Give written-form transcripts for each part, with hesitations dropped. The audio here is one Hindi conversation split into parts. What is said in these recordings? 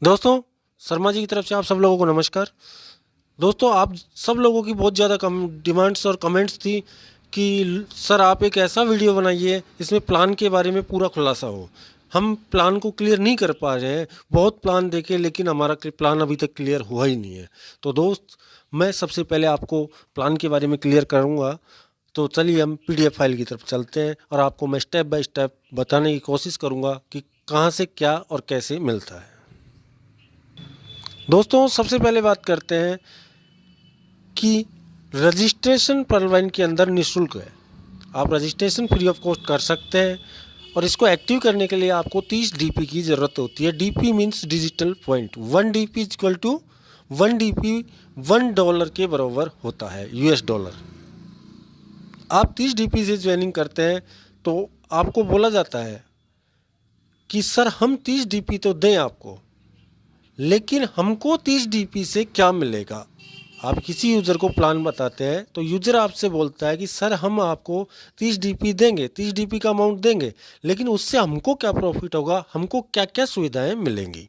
दोस्तों, शर्मा जी की तरफ से आप सब लोगों को नमस्कार। दोस्तों, आप सब लोगों की बहुत ज़्यादा कम डिमांड्स और कमेंट्स थी कि सर आप एक ऐसा वीडियो बनाइए इसमें प्लान के बारे में पूरा खुलासा हो। हम प्लान को क्लियर नहीं कर पा रहे हैं, बहुत प्लान देखे लेकिन हमारा प्लान अभी तक क्लियर हुआ ही नहीं है। तो दोस्त, मैं सबसे पहले आपको प्लान के बारे में क्लियर करूँगा। तो चलिए हम पीडीएफ फाइल की तरफ चलते हैं और आपको मैं स्टेप बाय स्टेप बताने की कोशिश करूँगा कि कहाँ से क्या और कैसे मिलता है। दोस्तों, सबसे पहले बात करते हैं कि रजिस्ट्रेशन पर्लवाइन के अंदर निःशुल्क है। आप रजिस्ट्रेशन फ्री ऑफ कॉस्ट कर सकते हैं और इसको एक्टिव करने के लिए आपको 30 डीपी की ज़रूरत होती है। DP means digital point. 1 DP is equal to 1 DP $1 के बराबर होता है, यूएस डॉलर। आप 30 डीपी से ज्वाइनिंग करते हैं तो आपको बोला जाता है कि सर हम 30 डीपी तो दें आपको, लेकिन हमको 30 डीपी से क्या मिलेगा। आप किसी यूज़र को प्लान बताते हैं तो यूज़र आपसे बोलता है कि सर हम आपको 30 डीपी देंगे, 30 डीपी का अमाउंट देंगे, लेकिन उससे हमको क्या प्रॉफिट होगा, हमको क्या क्या सुविधाएं मिलेंगी।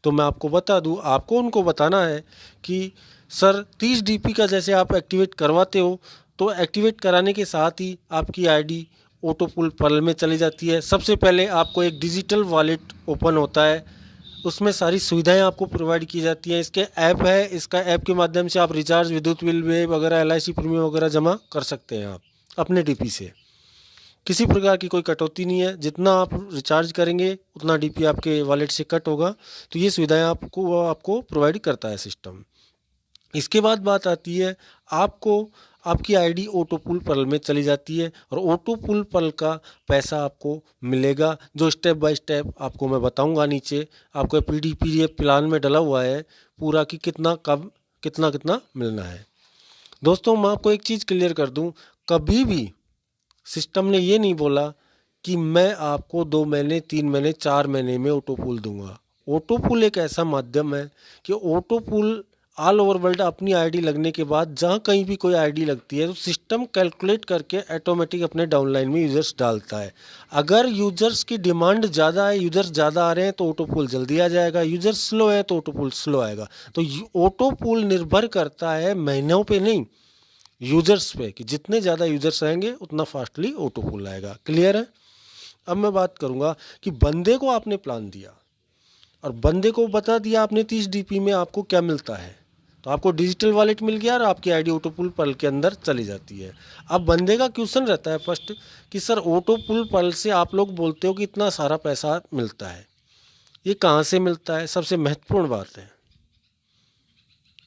तो मैं आपको बता दूं, आपको उनको बताना है कि सर 30 डीपी का जैसे आप एक्टिवेट करवाते हो तो एक्टिवेट कराने के साथ ही आपकी आईडी ऑटो पुल पर्ल में चली जाती है। सबसे पहले आपको एक डिजिटल वॉलेट ओपन होता है, उसमें सारी सुविधाएं आपको प्रोवाइड की जाती हैं। इसके ऐप है, इसका ऐप के माध्यम से आप रिचार्ज, विद्युत बिल वगैरह, एलआईसी प्रीमियम वगैरह जमा कर सकते हैं आप अपने डीपी से। किसी प्रकार की कोई कटौती नहीं है, जितना आप रिचार्ज करेंगे उतना डीपी आपके वॉलेट से कट होगा। तो ये सुविधाएं आपको प्रोवाइड करता है सिस्टम। इसके बाद बात आती है, आपको आपकी आईडी ऑटो पुल पर्ल में चली जाती है और ऑटो पुल पर्ल का पैसा आपको मिलेगा, जो स्टेप बाय स्टेप आपको मैं बताऊंगा। नीचे आपको पीडीएफ प्लान में डला हुआ है पूरा कि कितना कब कितना कितना मिलना है। दोस्तों, मैं आपको एक चीज़ क्लियर कर दूं, कभी भी सिस्टम ने ये नहीं बोला कि मैं आपको 2 महीने, 3 महीने, 4 महीने में ऑटो पुल दूंगा। ऑटो पुल एक ऐसा माध्यम है कि ऑटो पुल ऑल ओवर वर्ल्ड अपनी आईडी लगने के बाद जहाँ कहीं भी कोई आईडी लगती है तो सिस्टम कैलकुलेट करके ऑटोमेटिक अपने डाउनलाइन में यूजर्स डालता है। अगर यूजर्स की डिमांड ज़्यादा है, यूजर्स ज़्यादा आ रहे हैं तो ऑटो पुल जल्दी आ जाएगा, यूजर्स स्लो है तो ऑटो पुल स्लो आएगा। तो ऑटो पुल निर्भर करता है महीनों पे नहीं, यूजर्स पे, कि जितने ज़्यादा यूजर्स आएंगे उतना फास्टली ऑटो पुल आएगा। क्लियर है। अब मैं बात करूंगा कि बंदे को आपने प्लान दिया और बंदे को बता दिया आपने 30 डीपी में आपको क्या मिलता है, तो आपको डिजिटल वॉलेट मिल गया और आपकी आईडी ऑटो पुल पर्ल के अंदर चली जाती है। अब बंदे का क्वेश्चन रहता है फर्स्ट कि सर ऑटो पुल पर्ल से आप लोग बोलते हो कि इतना सारा पैसा मिलता है, ये कहाँ से मिलता है। सबसे महत्वपूर्ण बात है,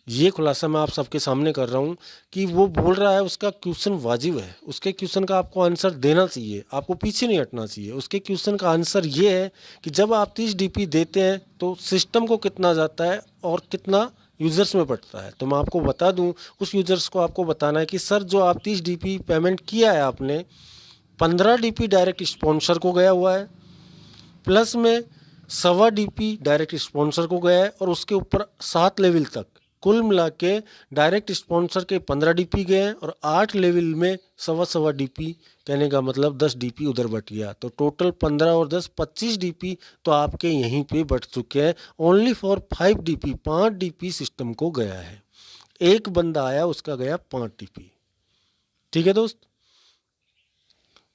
ये खुलासा मैं आप सबके सामने कर रहा हूँ कि वो बोल रहा है, उसका क्वेश्चन वाजिब है, उसके क्वेश्चन का आपको आंसर देना चाहिए, आपको पीछे नहीं हटना चाहिए। उसके क्वेश्चन का आंसर ये है कि जब आप 30 डीपी देते हैं तो सिस्टम को कितना जाता है और कितना यूज़र्स में बढ़ता है। तो मैं आपको बता दूं, उस यूज़र्स को आपको बताना है कि सर जो आप 30 डीपी पेमेंट किया है आपने, 15 डीपी डायरेक्ट स्पॉन्सर को गया हुआ है, प्लस में 1.25 डीपी डायरेक्ट स्पॉन्सर को गया है और उसके ऊपर 7 लेवल तक कुल मिला के डायरेक्ट स्पॉन्सर के 15 डीपी गए हैं और 8 लेवल में 1.25 डीपी, कहने का मतलब 10 डीपी उधर बट गया। तो टोटल 15 और 10 25 डीपी तो आपके यहीं पे बट चुके हैं। Only for 5 DP, 5 DP system को गया है। एक बंदा आया, उसका गया 5 डीपी। ठीक है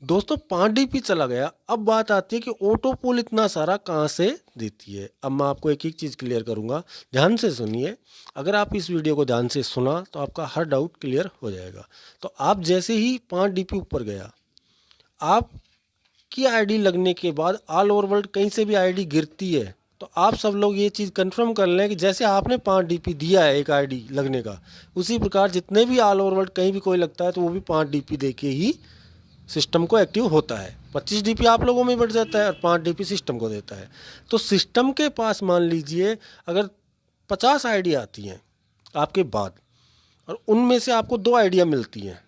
दोस्तों 5 डीपी चला गया। अब बात आती है कि ऑटो पुल इतना सारा कहाँ से देती है। अब मैं आपको एक एक चीज़ क्लियर करूँगा, ध्यान से सुनिए। अगर आप इस वीडियो को ध्यान से सुना तो आपका हर डाउट क्लियर हो जाएगा। तो आप जैसे ही 5 डीपी ऊपर गया, आपकी आईडी लगने के बाद ऑल ओवर वर्ल्ड कहीं से भी आईडी गिरती है तो आप सब लोग ये चीज़ कंफर्म कर लें कि जैसे आपने 5 डीपी दिया है एक आईडी लगने का, उसी प्रकार जितने भी ऑल ओवर वर्ल्ड कहीं भी कोई लगता है तो वो भी 5 डीपी दे के ही सिस्टम को एक्टिव होता है। 25 डीपी आप लोगों में बढ़ जाता है और 5 डीपी सिस्टम को देता है। तो सिस्टम के पास मान लीजिए अगर 50 आईडी आती हैं आपके बाद और उनमें से आपको 2 आइडिया मिलती हैं,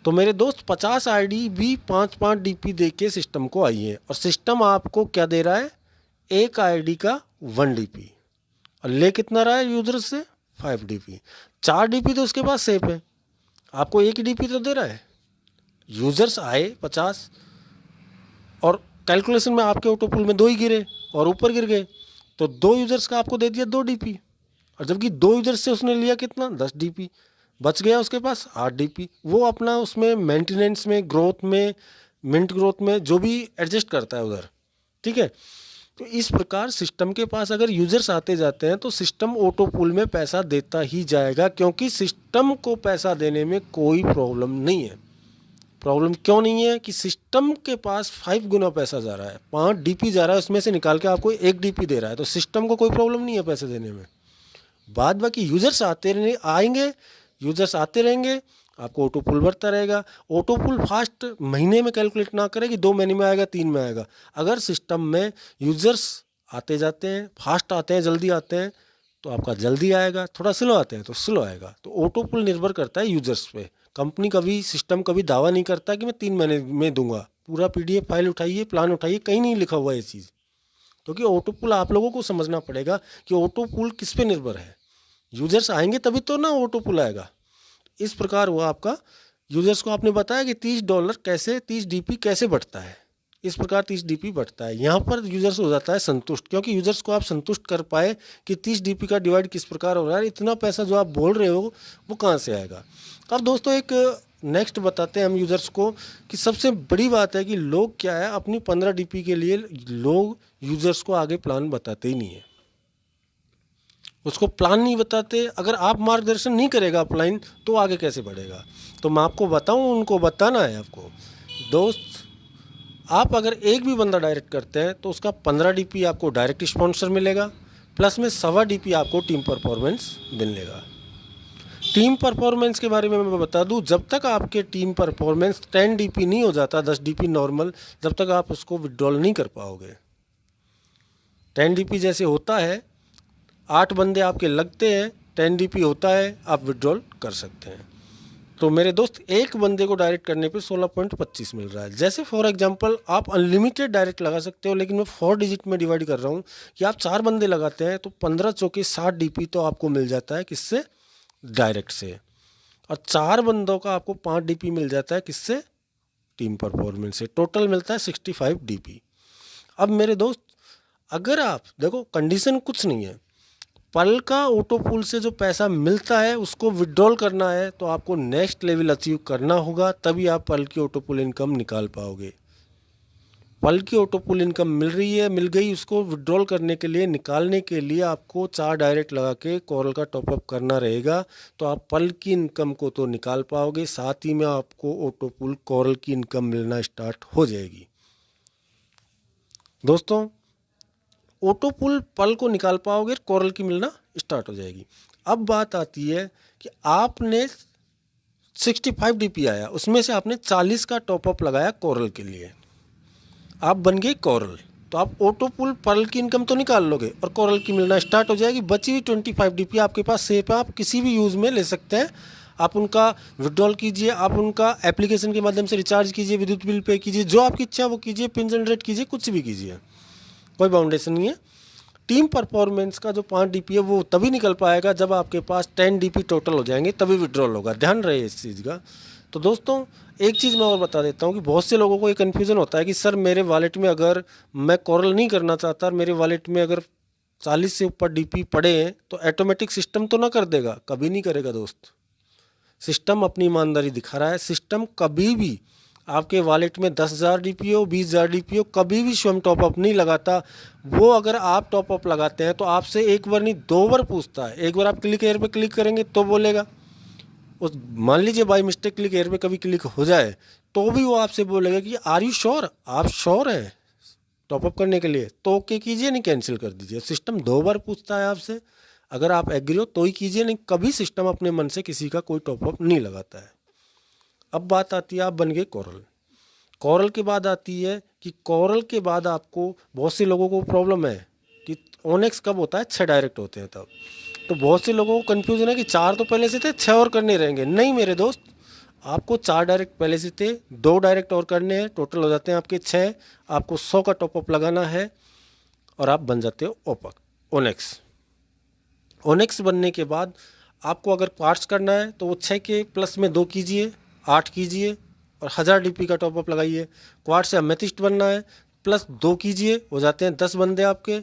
तो मेरे दोस्त 50 आईडी भी 5-5 डीपी दे के सिस्टम को आई है और सिस्टम आपको क्या दे रहा है, एक आईडी का 1 डीपी और ले कितना रहा है यूजर से, 5 डीपी। 4 डीपी तो उसके पास सेफ है, आपको 1 डीपी तो दे रहा है। यूजर्स आए 50 और कैलकुलेशन में आपके ऑटो पुल में 2 ही गिरे और ऊपर गिर गए, तो 2 यूज़र्स का आपको दे दिया 2 DP, और जबकि 2 यूज़र्स से उसने लिया कितना 10 DP, बच गया उसके पास 8 DP। वो अपना उसमें मेंटेनेंस में, ग्रोथ में, मिंट ग्रोथ में जो भी एडजस्ट करता है उधर, ठीक है। तो इस प्रकार सिस्टम के पास अगर यूजर्स आते जाते हैं तो सिस्टम ऑटो पूल में पैसा देता ही जाएगा, क्योंकि सिस्टम को पैसा देने में कोई प्रॉब्लम नहीं है। प्रॉब्लम क्यों नहीं है कि सिस्टम के पास 5 गुना पैसा जा रहा है, 5 DP जा रहा है, उसमें से निकाल के आपको 1 DP दे रहा है, तो सिस्टम को कोई प्रॉब्लम नहीं है पैसे देने में। बाद बाकी यूजर्स आएंगे, यूजर्स आते रहेंगे, आपको ऑटो पुल बढ़ता रहेगा। ऑटो पुल फास्ट महीने में कैलकुलेट ना करे कि 2 महीने में आएगा, 3 में आएगा। अगर सिस्टम में यूजर्स आते जाते हैं, फास्ट आते हैं, जल्दी आते हैं, तो आपका जल्दी आएगा, थोड़ा स्लो आते हैं तो स्लो आएगा। तो ऑटो पुल निर्भर करता है यूजर्स पे। कंपनी कभी, सिस्टम कभी दावा नहीं करता कि मैं 3 महीने में दूंगा। पूरा PDF फाइल उठाइए, प्लान उठाइए, कहीं नहीं लिखा हुआ है ये चीज़, क्योंकि ऑटो पुल आप लोगों को समझना पड़ेगा कि ऑटो पुल किस पे निर्भर है। यूजर्स आएंगे तभी तो ना ऑटो पुल आएगा। इस प्रकार हुआ आपका, यूजर्स को आपने बताया कि $30 कैसे, 30 DP कैसे बढ़ता है, इस प्रकार 30 DP बढ़ता है। यहाँ पर यूजर्स हो जाता है संतुष्ट, क्योंकि यूजर्स को आप संतुष्ट कर पाए कि 30 DP का डिवाइड किस प्रकार हो रहा है, इतना पैसा जो आप बोल रहे हो वो कहाँ से आएगा। अब दोस्तों एक नेक्स्ट बताते हैं हम यूजर्स को कि सबसे बड़ी बात है कि लोग क्या है, अपनी 15 DP के लिए लोग यूजर्स को आगे प्लान बताते ही नहीं है, उसको प्लान नहीं बताते। अगर आप मार्गदर्शन नहीं करेगा अपलाइन तो आगे कैसे बढ़ेगा। तो मैं आपको बताऊं, उनको बताना है आपको। दोस्त, आप अगर एक भी बंदा डायरेक्ट करते हैं तो उसका 15 DP आपको डायरेक्ट स्पॉन्सर मिलेगा, प्लस में 1.25 DP आपको टीम परफॉर्मेंस मिलेगा। टीम परफॉर्मेंस के बारे में मैं बता दूं, जब तक आपके टीम परफॉर्मेंस 10 DP नहीं हो जाता, 10 DP नॉर्मल, जब तक आप उसको विड्रॉल नहीं कर पाओगे। 10 DP जैसे होता है, 8 बंदे आपके लगते हैं, 10 DP होता है, आप विड्रॉल कर सकते हैं। तो मेरे दोस्त, एक बंदे को डायरेक्ट करने पे 16.25 मिल रहा है। जैसे फॉर एग्जांपल आप अनलिमिटेड डायरेक्ट लगा सकते हो, लेकिन मैं 4 डिजिट में डिवाइड कर रहा हूँ कि आप 4 बंदे लगाते हैं तो 15 चौके 60 DP तो आपको मिल जाता है, किससे, डायरेक्ट से। और 4 बंदों का आपको 5 DP मिल जाता है, किससे, टीम परफॉर्मेंस से। टोटल मिलता है 65 DP। अब मेरे दोस्त, अगर आप देखो, कंडीशन कुछ नहीं है, पल का ऑटो पूल से जो पैसा मिलता है उसको विड्रॉल करना है, तो आपको नेक्स्ट लेवल अचीव करना होगा, तभी आप पल की ऑटो पूल इनकम निकाल पाओगे। पल की ऑटो पूल इनकम मिल रही है, मिल गई, उसको विड्रॉल करने के लिए, निकालने के लिए आपको 4 डायरेक्ट लगा के कोरल का टॉपअप करना रहेगा, तो आप पल की इनकम को तो निकाल पाओगे, साथ ही में आपको ऑटो पूल कोरल की इनकम मिलना स्टार्ट हो जाएगी। दोस्तों, ऑटो पुल पल को निकाल पाओगे, कोरल की मिलना स्टार्ट हो जाएगी। अब बात आती है कि आपने 65 DP आया, उसमें से आपने 40 का टॉपअप लगाया कोरल के लिए, आप बन गए कोरल, तो आप ऑटो पुल पल की इनकम तो निकाल लोगे और कोरल की मिलना स्टार्ट हो जाएगी। बची हुई 25 DP आपके पास सेफ है, आप किसी भी यूज़ में ले सकते हैं। आप उनका विड्रॉल कीजिए, आप उनका एप्लीकेशन के माध्यम से रिचार्ज कीजिए, विद्युत बिल पे कीजिए, जो आपकी इच्छा वो कीजिए, पिन जनरेट कीजिए, कुछ भी कीजिए, कोई बाउंडेशन नहीं है। टीम परफॉर्मेंस का जो 5 DP है वो तभी निकल पाएगा जब आपके पास 10 DP टोटल हो जाएंगे, तभी विड्रॉल होगा, ध्यान रहे इस चीज़ का। तो दोस्तों, एक चीज़ मैं और बता देता हूँ कि बहुत से लोगों को ये कन्फ्यूज़न होता है कि सर मेरे वॉलेट में अगर मैं कोरल नहीं करना चाहता और मेरे वॉलेट में अगर 40 से ऊपर DP पड़े हैं तो ऑटोमेटिक सिस्टम तो ना कर देगा। कभी नहीं करेगा दोस्त, सिस्टम अपनी ईमानदारी दिखा रहा है। सिस्टम कभी भी आपके वॉलेट में 10,000 DP हो, 20,000 DP हो, कभी भी स्वयं टॉपअप नहीं लगाता। वो अगर आप टॉपअप लगाते हैं तो आपसे एक बार नहीं 2 बार पूछता है। एक बार आप क्लिक एयर पे क्लिक करेंगे तो बोलेगा, उस मान लीजिए बाई मिस्टेक क्लिक एयर पे कभी क्लिक हो जाए तो भी वो आपसे बोलेगा कि आर यू श्योर, आप श्योर हैं टॉपअप करने के लिए, तो ओके कीजिए, नहीं कैंसिल कर दीजिए। सिस्टम 2 बार पूछता है आपसे, अगर आप एग्री हो तो ही कीजिए, नहीं कभी सिस्टम अपने मन से किसी का कोई टॉपअप नहीं लगाता है। अब बात आती है, आप बन गए कोरल। कोरल के बाद आती है कि कोरल के बाद आपको, बहुत से लोगों को प्रॉब्लम है कि ओनेक्स कब होता है, 6 डायरेक्ट होते हैं तब। तो बहुत से लोगों को कन्फ्यूजन है कि 4 तो पहले से थे, 6 और करने रहेंगे। नहीं मेरे दोस्त, आपको 4 डायरेक्ट पहले से थे, 2 डायरेक्ट और करने हैं, टोटल हो जाते हैं आपके 6। आपको 100 का टॉपअप लगाना है और आप बन जाते हो ओनेक्स। ओनेक्स बनने के बाद आपको अगर क्वार्ट्स करना है तो वो 6 के प्लस में 2 कीजिए, 8 कीजिए और 1000 DP का टॉपअप लगाइए। क्वार्ट्स से एमेथिस्ट बनना है, प्लस 2 कीजिए, हो जाते हैं 10 बंदे आपके,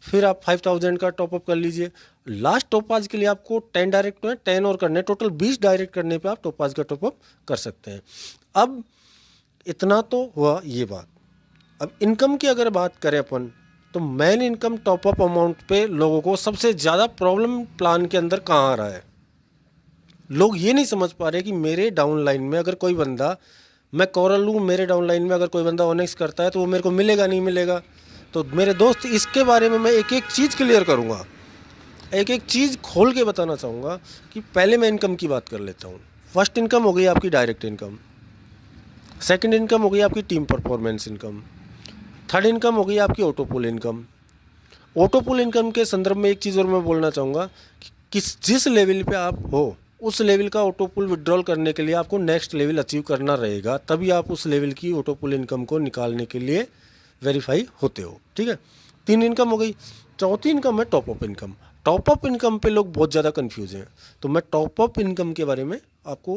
फिर आप 5000 का टॉपअप कर लीजिए। लास्ट टॉपाज के लिए आपको 10 डायरेक्ट में 10 और करने, टोटल 20 डायरेक्ट करने पे आप टॉपाज का टॉपअप कर सकते हैं। अब इतना तो हुआ ये बात। अब इनकम की अगर बात करें अपन, तो मेन इनकम टॉपअप अमाउंट पे लोगों को सबसे ज़्यादा प्रॉब्लम प्लान के अंदर कहाँ आ रहा है। लोग ये नहीं समझ पा रहे कि मेरे डाउनलाइन में अगर कोई बंदा, मैं कोरल लूँ, मेरे डाउनलाइन में अगर कोई बंदा ओनेक्स करता है तो वो मेरे को मिलेगा नहीं मिलेगा। तो मेरे दोस्त, इसके बारे में मैं एक एक चीज़ क्लियर करूँगा, एक एक चीज़ खोल के बताना चाहूँगा कि पहले मैं इनकम की बात कर लेता हूँ। फर्स्ट इनकम हो गई आपकी डायरेक्ट इनकम, सेकंड इनकम हो गई आपकी team performance income, third income हो गई आपकी ऑटोपूल इनकम। ऑटोपूल इनकम के संदर्भ में एक चीज़ और मैं बोलना चाहूँगा कि जिस लेवल पे आप हो उस लेवल का ऑटोपूल विड्रॉल करने के लिए आपको नेक्स्ट लेवल अचीव करना रहेगा, तभी आप उस लेवल की ऑटोपूल इनकम को निकालने के लिए वेरीफाई होते हो। ठीक है, 3 इनकम हो गई। चौथी इनकम है टॉपअप इनकम। टॉपअप इनकम पे लोग बहुत ज़्यादा कन्फ्यूज हैं, तो मैं टॉपअप इनकम के बारे में आपको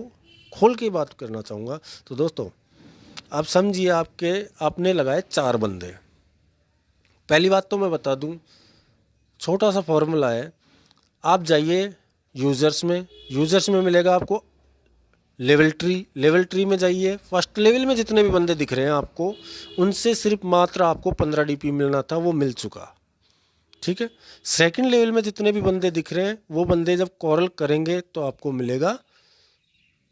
खोल के बात करना चाहूँगा। तो दोस्तों, आप समझिए, आपने लगाए 4 बंदे। पहली बात तो मैं बता दूं, छोटा सा फॉर्मूला है। आप जाइए यूज़र्स में मिलेगा आपको लेवल ट्री में जाइए। फर्स्ट लेवल में जितने भी बंदे दिख रहे हैं आपको, उनसे सिर्फ मात्र आपको 15 डीपी मिलना था, वो मिल चुका। ठीक है, सेकंड लेवल में जितने भी बंदे दिख रहे हैं, वो बंदे जब कॉरल करेंगे तो आपको मिलेगा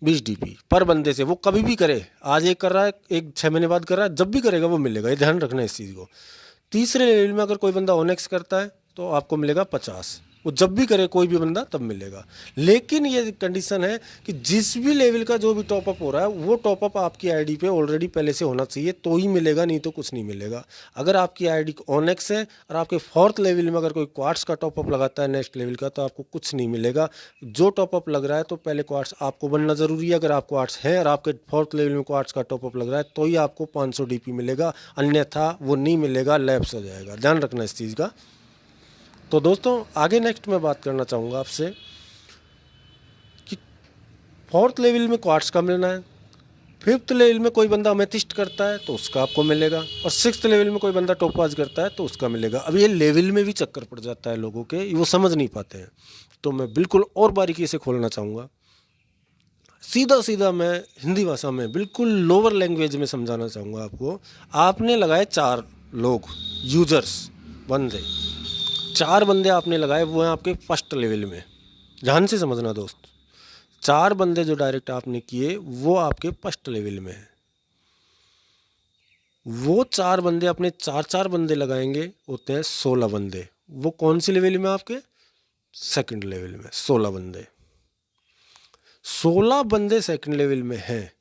20 डीपी पर बंदे से। वो कभी भी करे, आज एक कर रहा है, एक 6 महीने बाद कर रहा है, जब भी करेगा वो मिलेगा, ये ध्यान रखना इस चीज़ को। तीसरे लेवल में अगर कोई बंदा ओनेक्स करता है तो आपको मिलेगा 50, वो जब भी करे कोई भी बंदा तब मिलेगा। लेकिन ये कंडीशन है कि जिस भी लेवल का जो भी टॉपअप हो रहा है, वो टॉपअप आपकी आईडी पे ऑलरेडी पहले से होना चाहिए तो ही मिलेगा, नहीं तो कुछ नहीं मिलेगा। अगर आपकी आईडी ओनेक्स है और आपके 4th लेवल में अगर कोई क्वार्ट्स का टॉपअप लगाता है नेक्स्ट लेवल का, तो आपको कुछ नहीं मिलेगा। जो टॉपअप लग रहा है तो पहले क्वार्ट्स आपको बनना ज़रूरी है। अगर आप क्वार्ट्स हैं और आपके 4th लेवल में क्वार्ट्स का टॉपअप लग रहा है तो ही आपको 500 डीपी मिलेगा, अन्यथा वो नहीं मिलेगा, लैप्स हो जाएगा। ध्यान रखना इस चीज़ का। तो दोस्तों, आगे नेक्स्ट मैं बात करना चाहूँगा आपसे कि 4th लेवल में क्वार्ट्स का मिलना है, 5th लेवल में कोई बंदा अमेथिस्ट करता है तो उसका आपको मिलेगा, और 6th लेवल में कोई बंदा टोपाज करता है तो उसका मिलेगा। अब ये लेवल में भी चक्कर पड़ जाता है लोगों के, वो समझ नहीं पाते हैं, तो मैं बिल्कुल और बारीकी से खोलना चाहूँगा। सीधा मैं हिंदी भाषा में बिल्कुल लोअर लैंग्वेज में समझाना चाहूँगा आपको। आपने लगाए 4 लोग यूजर्स बंदे, 4 बंदे आपने लगाए, वो हैं आपके फर्स्ट लेवल में। ध्यान से समझना दोस्त, 4 बंदे जो डायरेक्ट आपने किए वो आपके फर्स्ट लेवल में है। वो 4 बंदे अपने 4 बंदे लगाएंगे, होते हैं 16 बंदे। वो कौन सी लेवल में? आपके सेकंड लेवल में 16 बंदे। 16 बंदे सेकंड लेवल में हैं,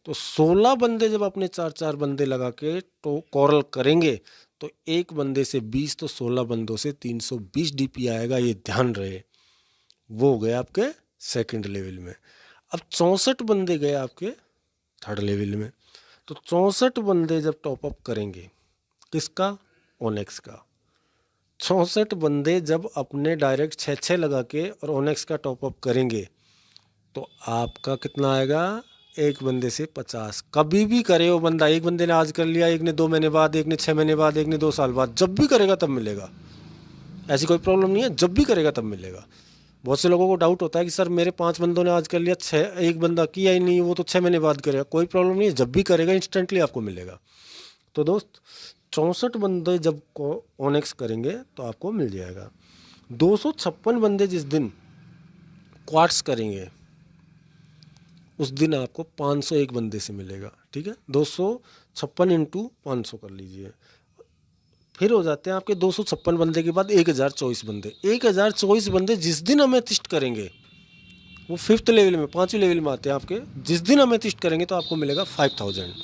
तो 16 बंदे जब अपने 4 बंदे लगा के तो कॉरल करेंगे तो एक बंदे से 20, तो 16 बंदों से 320 डीपी आएगा, ये ध्यान रहे। वो हो गए आपके सेकंड लेवल में। अब 64 बंदे गए आपके थर्ड लेवल में, तो 64 बंदे जब टॉपअप करेंगे, किसका? ओनेक्स का। 64 बंदे जब अपने डायरेक्ट 6 लगा के और ओनेक्स का टॉपअप करेंगे तो आपका कितना आएगा? एक बंदे से 50। कभी भी करे वो बंदा, एक बंदे ने आज कर लिया, एक ने 2 महीने बाद, एक ने 6 महीने बाद, एक ने 2 साल बाद, जब भी करेगा तब मिलेगा। ऐसी कोई प्रॉब्लम नहीं है, जब भी करेगा तब मिलेगा। बहुत से लोगों को डाउट होता है कि सर मेरे 5 बंदों ने आज कर लिया, 6 एक बंदा किया ही नहीं, वो तो 6 महीने बाद करेगा। कोई प्रॉब्लम नहीं है, जब भी करेगा इंस्टेंटली आपको मिलेगा। तो दोस्त, 64 बंदे जब ओनेक्स करेंगे तो आपको मिल जाएगा। 256 बंदे जिस दिन क्वार्ट्स करेंगे उस दिन आपको 501 बंदे से मिलेगा। ठीक है, 256 इंटू 500 कर लीजिए, फिर हो जाते हैं आपके 256 बंदे के बाद 1024 बंदे। 1024 बंदे जिस दिन अमेथिस्ट करेंगे, वो 5th लेवल में, 5वीं लेवल में आते हैं आपके। जिस दिन अमेथिस्ट करेंगे तो आपको मिलेगा 5000,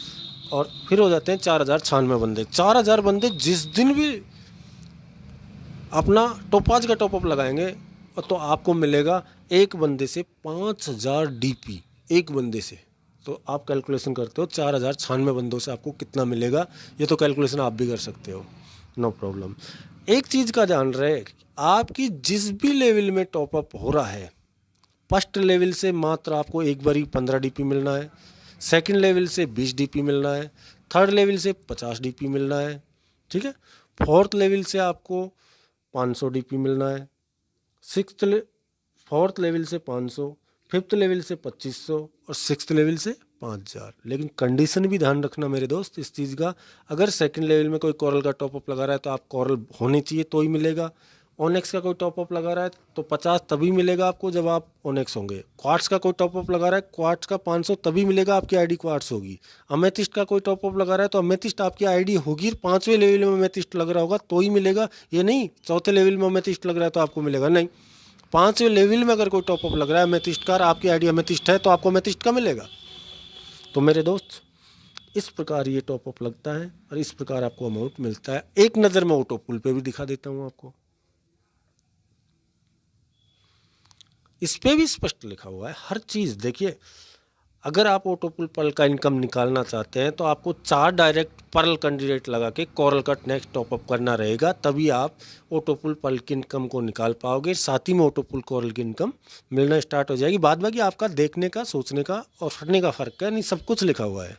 और फिर हो जाते हैं 4096 बंदे। 4000 बंदे जिस दिन भी अपना टोपाज का टॉपअप लगाएंगे तो आपको मिलेगा एक बंदे से 5000 डीपी, एक बंदे से। तो आप कैलकुलेशन करते हो 4096 बंदों से आपको कितना मिलेगा, ये तो कैलकुलेशन आप भी कर सकते हो, नो प्रॉब्लम। एक चीज़ का ध्यान रहे, आपकी जिस भी लेवल में टॉपअप हो रहा है, फर्स्ट लेवल से मात्र आपको एक बारी 15 डीपी मिलना है, सेकंड लेवल से 20 डीपी मिलना है, थर्ड लेवल से 50 डीपी मिलना है। ठीक है, 4th लेवल से आपको 500 DP मिलना है, फोर्थ लेवल से 500, फिफ्थ लेवल से 2500 और सिक्स्थ लेवल से 5000। लेकिन कंडीशन भी ध्यान रखना मेरे दोस्त इस चीज़ का, अगर सेकंड लेवल में कोई कोरल का टॉपअप लगा रहा है तो आप कोरल होनी चाहिए तो ही मिलेगा। ओनेक्स का कोई टॉपअप लगा रहा है तो 50 तभी मिलेगा आपको जब आप ओनेक्स होंगे। क्वार्ट्स का कोई टॉपअप लगा रहा है, क्वार्ट्स का 500 तभी मिलेगा, आपकी आईडी क्वार्ट्स होगी। अमेथिस्ट का कोई टॉपअप लगा रहा है तो अमेथिस्ट आपकी आईडी होगी, 5वें लेवल में अमेथिस्ट लग रहा होगा तो ही मिलेगा। ये नहीं 4थे लेवल में अमेथिस्ट लग रहा है तो आपको मिलेगा, नहीं। 5वें लेवल में अगर कोई टॉपअप लग रहा है अमेथिस्ट का, आपकी आईडी अमेथिस्ट है तो आपको अमेथिस्ट का मिलेगा। तो मेरे दोस्त इस प्रकार ये टॉपअप लगता है और इस प्रकार आपको अमाउंट मिलता है। एक नज़र में ऑटो पुल पे भी दिखा देता हूँ आपको, इस पे भी स्पष्ट लिखा हुआ है हर चीज़। देखिए, अगर आप ऑटो पुल पर्ल का इनकम निकालना चाहते हैं तो आपको 4 डायरेक्ट पर्ल कैंडिडेट लगा के कोरल का नेक्स्ट टॉपअप करना रहेगा, तभी आप ऑटो पुल पर्ल की इनकम को निकाल पाओगे। साथ ही में ऑटो पुल कोरल की इनकम मिलना स्टार्ट हो जाएगी। बाद बाकी आपका देखने का, सोचने का और फटने का फ़र्क है, नहीं सब कुछ लिखा हुआ है।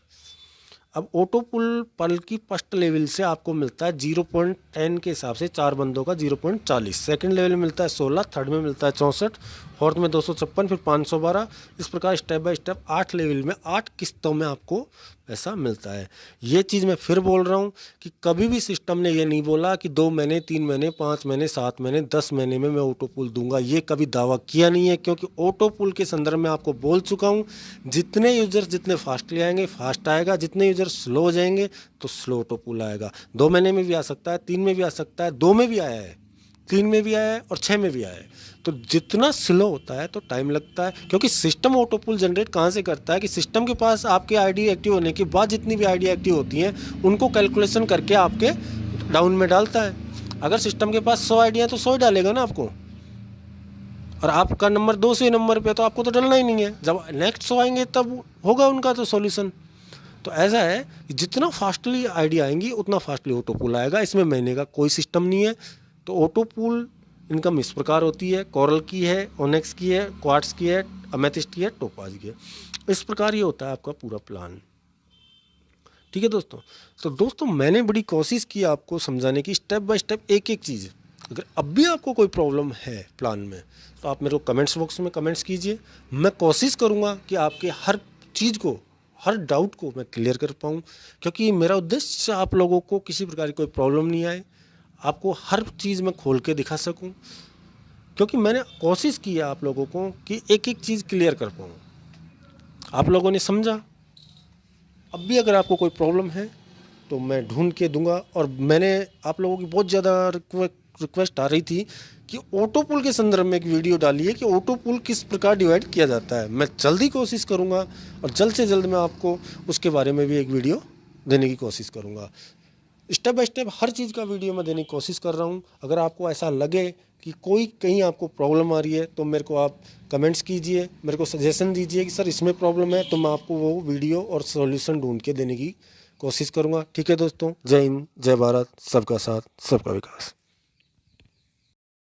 अब ऑटो पुल पर्ल की फर्स्ट लेवल से आपको मिलता है 0.10 के हिसाब से 4 बंदों का 0.40, सेकंड लेवल में मिलता है 16, थर्ड में मिलता है 64, फोर्थ में 256, फिर 512। इस प्रकार स्टेप बाय स्टेप 8 लेवल में 8 किस्तों में आपको ऐसा मिलता है। ये चीज़ मैं फिर बोल रहा हूँ कि कभी भी सिस्टम ने ये नहीं बोला कि 2 महीने, 3 महीने, 5 महीने, 7 महीने, 10 महीने में मैं ऑटो पुल दूंगा, ये कभी दावा किया नहीं है। क्योंकि ऑटो पुल के संदर्भ में आपको बोल चुका हूँ, जितने यूजर्स जितने फास्टली आएंगे फास्ट आएगा, जितने यूजर स्लो हो जाएंगे तो स्लो ऑटो पुल आएगा। 2 महीने में भी आ सकता है, 3 में भी आ सकता है, 2 में भी आया है, 3 में भी आया है और 6 में भी आया है। तो जितना स्लो होता है तो टाइम लगता है, क्योंकि सिस्टम ऑटो पुल जनरेट कहाँ से करता है कि सिस्टम के पास आपके आईडी एक्टिव होने के बाद जितनी भी आईडी एक्टिव होती हैं उनको कैलकुलेशन करके आपके डाउन में डालता है। अगर सिस्टम के पास 100 आईडियाँ तो 100 डालेगा ना आपको, और आपका नंबर 200 नंबर पे तो आपको तो डलना ही नहीं है। जब नेक्स्ट 100 आएंगे तब होगा उनका तो सॉल्यूशन। तो ऐसा है कि जितना फास्टली आईडिया आएंगी उतना फास्टली ऑटो पुल आएगा। इसमें महीने का कोई सिस्टम नहीं है। तो ऑटो पुल इनकम इस प्रकार होती है, कोरल की है, ओनेक्स की है, क्वार्ट्स की है, अमेथिस्ट की है, टोपाज की है। इस प्रकार ये होता है आपका पूरा प्लान। ठीक है दोस्तों। तो दोस्तों मैंने बड़ी कोशिश की आपको समझाने की, स्टेप बाय स्टेप एक एक चीज़। अगर अब भी आपको कोई प्रॉब्लम है प्लान में तो आप मेरे को कमेंट्स बॉक्स में कमेंट्स कीजिए। मैं कोशिश करूँगा कि आपके हर चीज़ को, हर डाउट को मैं क्लियर कर पाऊँ, क्योंकि मेरा उद्देश्य आप लोगों को किसी प्रकार की कोई प्रॉब्लम नहीं आए, आपको हर चीज़ में खोल के दिखा सकूं। क्योंकि मैंने कोशिश की है आप लोगों को कि एक एक चीज़ क्लियर कर पाऊँ। आप लोगों ने समझा। अब भी अगर आपको कोई प्रॉब्लम है तो मैं ढूंढ के दूंगा। और मैंने आप लोगों की बहुत ज़्यादा रिक्वेस्ट आ रही थी कि ऑटो पुल के संदर्भ में एक वीडियो डालिए कि ऑटो पुल किस प्रकार डिवाइड किया जाता है। मैं जल्दी कोशिश करूँगा और जल्द से जल्द मैं आपको उसके बारे में भी एक वीडियो देने की कोशिश करूँगा। स्टेप बाय स्टेप हर चीज़ का वीडियो मैं देने की कोशिश कर रहा हूँ। अगर आपको ऐसा लगे कि कोई कहीं आपको प्रॉब्लम आ रही है तो मेरे को आप कमेंट्स कीजिए, मेरे को सजेशन दीजिए कि सर इसमें प्रॉब्लम है, तो मैं आपको वो वीडियो और सॉल्यूशन ढूंढ के देने की कोशिश करूँगा। ठीक है दोस्तों, जय हिंद, जय भारत, सबका साथ सबका विकास।